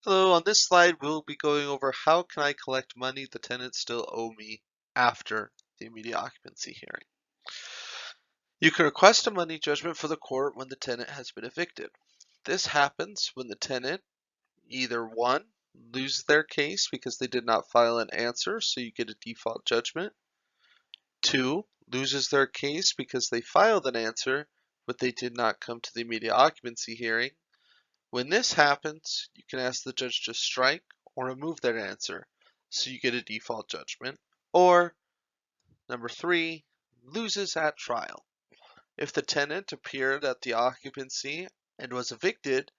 Hello, on this slide we'll be going over how can I collect money the tenants still owe me after the immediate occupancy hearing. You can request a money judgment for the court when the tenant has been evicted. This happens when the tenant either 1. Loses their case because they did not file an answer, so you get a default judgment. 2. Loses their case because they filed an answer, but they did not come to the immediate occupancy hearing. When this happens, you can ask the judge to strike or remove that answer, so you get a default judgment. Or, number 3, loses at trial. If the tenant appeared at the occupancy and was evicted,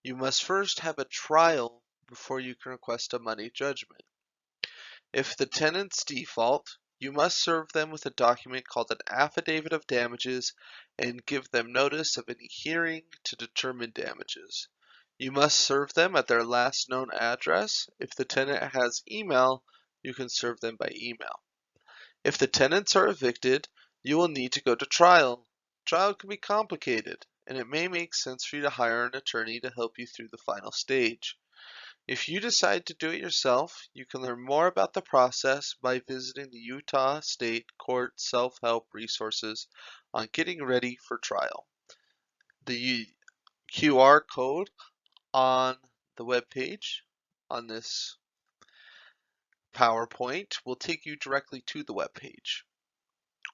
you must first have a trial before you can request a money judgment. If the tenants default, you must serve them with a document called an affidavit of damages and give them notice of any hearing to determine damages. You must serve them at their last known address. If the tenant has email, you can serve them by email. If the tenants are evicted, you will need to go to trial. Trial can be complicated, and it may make sense for you to hire an attorney to help you through the final stage. If you decide to do it yourself, you can learn more about the process by visiting the Utah State Court Self-Help resources on getting ready for trial. The QR code on the web page on this PowerPoint will take you directly to the web page.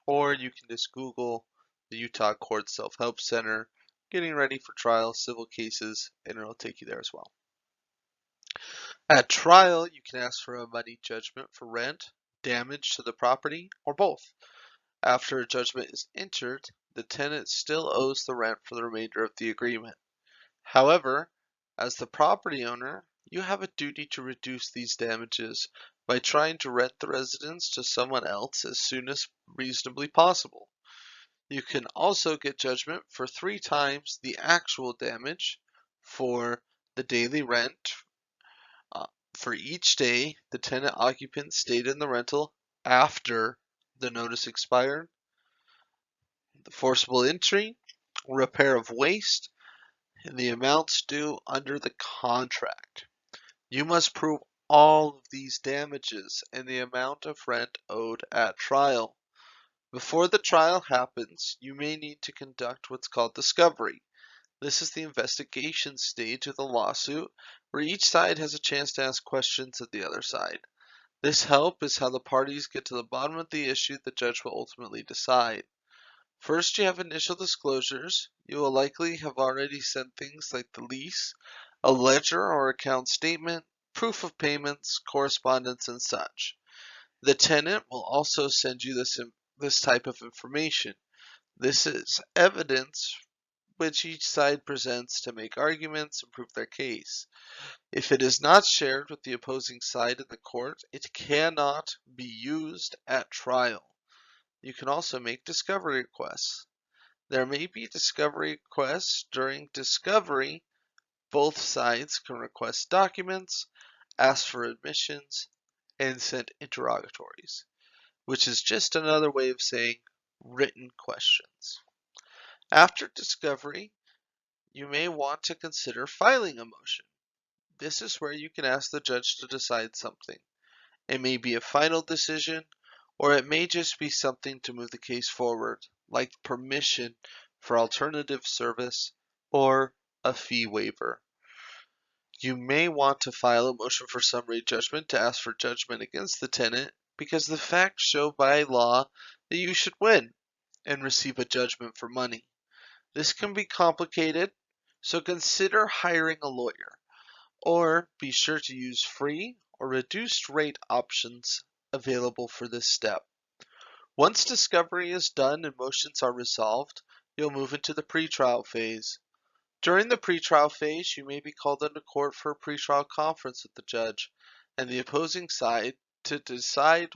Or you can just Google the Utah Court Self-Help Center, getting ready for trial, civil cases, and it'll take you there as well. At trial, you can ask for a money judgment for rent, damage to the property, or both. After a judgment is entered, the tenant still owes the rent for the remainder of the agreement. However, as the property owner, you have a duty to reduce these damages by trying to rent the residence to someone else as soon as reasonably possible. You can also get judgment for 3 times the actual damage for the daily rent for each day the tenant occupant stayed in the rental after the notice expired, the forcible entry, repair of waste, and the amounts due under the contract. You must prove all of these damages and the amount of rent owed at trial. Before the trial happens, you may need to conduct what's called discovery. This is the investigation stage of the lawsuit where each side has a chance to ask questions of the other side. This help is how the parties get to the bottom of the issue the judge will ultimately decide. First, you have initial disclosures. You will likely have already sent things like the lease, a ledger or account statement, proof of payments, correspondence, and such. The tenant will also send you this type of information. This is evidence which each side presents to make arguments and prove their case. If it is not shared with the opposing side in the court, it cannot be used at trial. You can also make discovery requests. There may be discovery requests. During discovery, both sides can request documents, ask for admissions, and send interrogatories, which is just another way of saying written questions. After discovery, you may want to consider filing a motion. This is where you can ask the judge to decide something. It may be a final decision, or it may just be something to move the case forward, like permission for alternative service or a fee waiver. You may want to file a motion for summary judgment to ask for judgment against the tenant because the facts show by law that you should win and receive a judgment for money. This can be complicated, so consider hiring a lawyer, or be sure to use free or reduced rate options available for this step. Once discovery is done and motions are resolved, you'll move into the pretrial phase. During the pretrial phase, you may be called into court for a pretrial conference with the judge and the opposing side to decide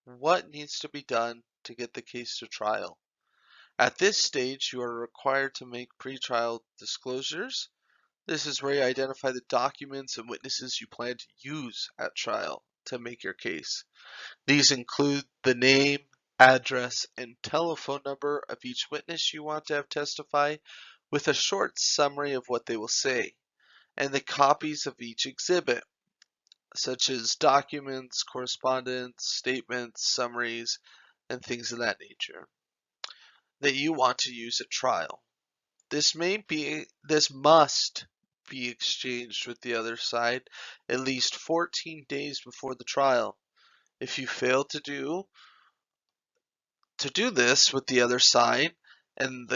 what needs to be done to get the case to trial. At this stage, you are required to make pretrial disclosures. This is where you identify the documents and witnesses you plan to use at trial to make your case. These include the name, address, and telephone number of each witness you want to have testify with a short summary of what they will say. and the copies of each exhibit, such as documents, correspondence, statements, summaries, and things of that nature that you want to use at trial. This must be exchanged with the other side at least 14 days before the trial. If you fail to do this with the other side and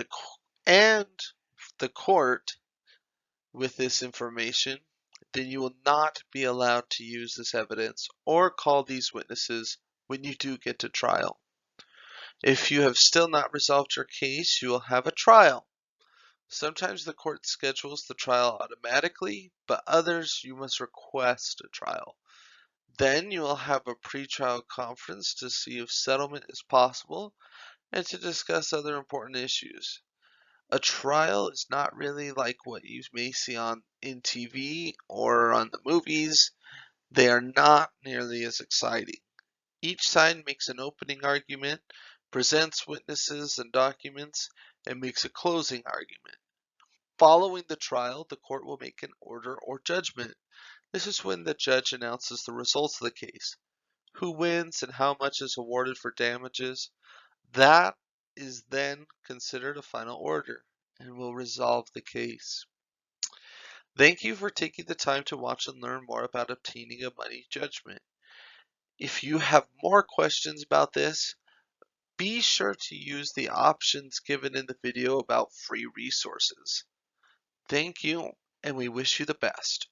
and the court with this information, then you will not be allowed to use this evidence or call these witnesses when you do get to trial. If you have still not resolved your case, you will have a trial. Sometimes the court schedules the trial automatically, but others you must request a trial. Then you will have a pretrial conference to see if settlement is possible and to discuss other important issues. A trial is not really like what you may see in TV or on the movies. They are not nearly as exciting. Each side makes an opening argument, presents witnesses and documents, and makes a closing argument. Following the trial, the court will make an order or judgment. This is when the judge announces the results of the case, who wins and how much is awarded for damages. That is then considered a final order and will resolve the case. Thank you for taking the time to watch and learn more about obtaining a money judgment. If you have more questions about this, be sure to use the options given in the video about free resources. Thank you, and we wish you the best.